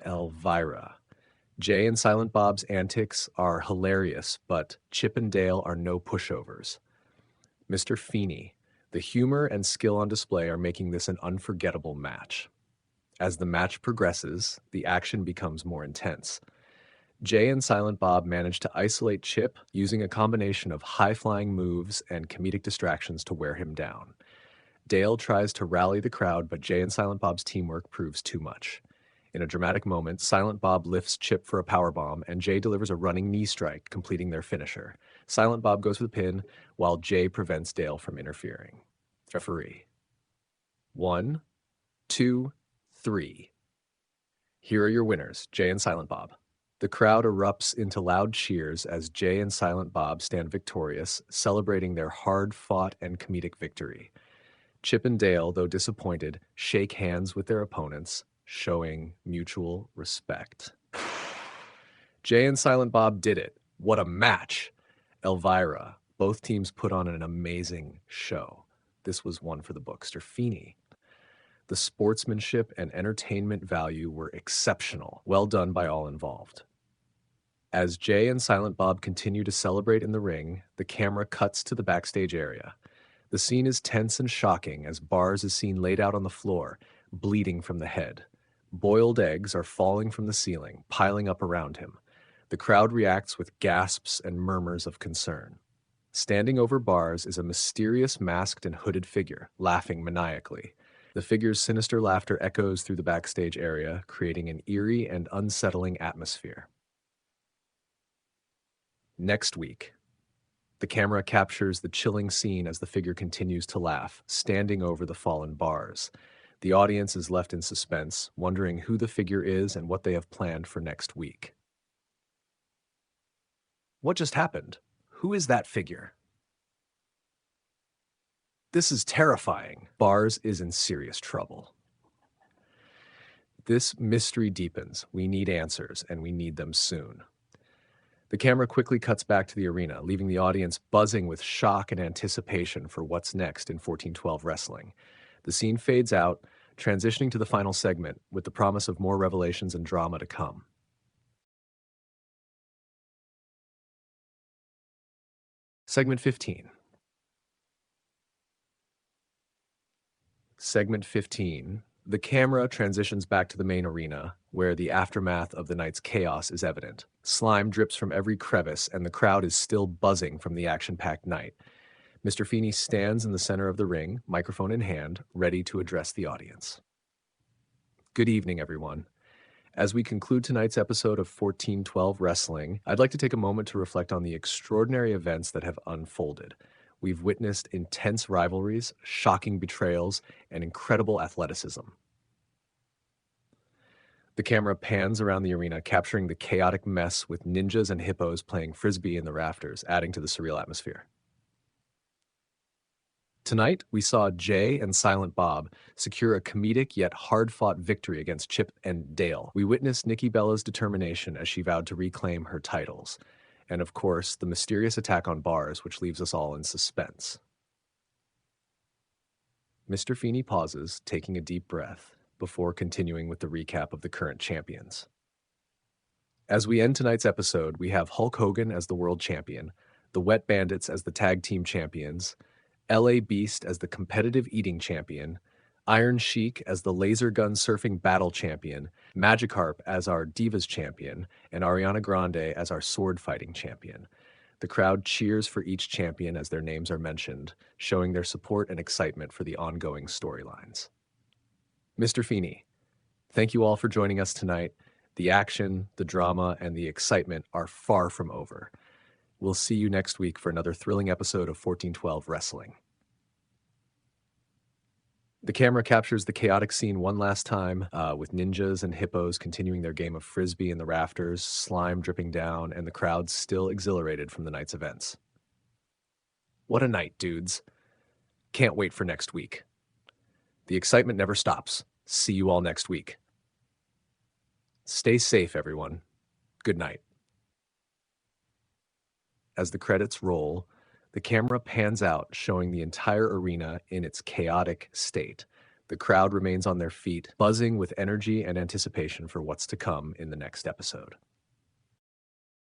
Elvira. Jay and Silent Bob's antics are hilarious, but Chip and Dale are no pushovers. Mr. Feeney. The humor and skill on display are making this an unforgettable match. As the match progresses, the action becomes more intense. Jay and Silent Bob manage to isolate Chip using a combination of high-flying moves and comedic distractions to wear him down. Dale tries to rally the crowd, but Jay and Silent Bob's teamwork proves too much. In a dramatic moment, Silent Bob lifts Chip for a powerbomb, and Jay delivers a running knee strike, completing their finisher. Silent Bob goes for the pin, while Jay prevents Dale from interfering. Referee. 1, 2, 3. Here are your winners, Jay and Silent Bob. The crowd erupts into loud cheers as Jay and Silent Bob stand victorious, celebrating their hard-fought and comedic victory. Chip and Dale, though disappointed, shake hands with their opponents, showing mutual respect. Jay and Silent Bob did it. What a match! Elvira. Both teams put on an amazing show. This was one for the books. Feeney. The sportsmanship and entertainment value were exceptional. Well done by all involved. As Jay and Silent Bob continue to celebrate in the ring, the camera cuts to the backstage area. The scene is tense and shocking as Bars is seen laid out on the floor, bleeding from the head. Boiled eggs are falling from the ceiling, piling up around him. The crowd reacts with gasps and murmurs of concern. Standing over bars is a mysterious masked and hooded figure, laughing maniacally. The figure's sinister laughter echoes through the backstage area, creating an eerie and unsettling atmosphere. Next week, the camera captures the chilling scene as the figure continues to laugh, standing over the fallen bars. The audience is left in suspense, wondering who the figure is and what they have planned for next week. What just happened? Who is that figure? This is terrifying. Bars is in serious trouble. This mystery deepens. We need answers, and we need them soon. The camera quickly cuts back to the arena, leaving the audience buzzing with shock and anticipation for what's next in 1412 wrestling. The scene fades out, transitioning to the final segment with the promise of more revelations and drama to come. Segment 15. Segment 15. The camera transitions back to the main arena, where the aftermath of the night's chaos is evident. Slime drips from every crevice, and the crowd is still buzzing from the action-packed night. Mr. Feeney stands in the center of the ring, microphone in hand, ready to address the audience. Good evening, everyone. As we conclude tonight's episode of 1412 Wrestling, I'd like to take a moment to reflect on the extraordinary events that have unfolded. We've witnessed intense rivalries, shocking betrayals, and incredible athleticism. The camera pans around the arena, capturing the chaotic mess with ninjas and hippos playing frisbee in the rafters, adding to the surreal atmosphere. Tonight, we saw Jay and Silent Bob secure a comedic yet hard-fought victory against Chip and Dale. We witnessed Nikki Bella's determination as she vowed to reclaim her titles. And of course, the mysterious attack on bars, which leaves us all in suspense. Mr. Feeney pauses, taking a deep breath, before continuing with the recap of the current champions. As we end tonight's episode, we have Hulk Hogan as the world champion, the Wet Bandits as the tag team champions, LA Beast as the competitive eating champion, Iron Sheik as the laser gun surfing battle champion, Magikarp as our Divas champion, and Ariana Grande as our sword fighting champion. The crowd cheers for each champion as their names are mentioned, showing their support and excitement for the ongoing storylines. Mr. Feeney, thank you all for joining us tonight. The action, the drama, and the excitement are far from over. We'll see you next week for another thrilling episode of 1412 Wrestling. The camera captures the chaotic scene one last time, with ninjas and hippos continuing their game of frisbee in the rafters, slime dripping down, and the crowd still exhilarated from the night's events. What a night, dudes. Can't wait for next week. The excitement never stops. See you all next week. Stay safe, everyone. Good night. As the credits roll, the camera pans out, showing the entire arena in its chaotic state. The crowd remains on their feet, buzzing with energy and anticipation for what's to come in the next episode.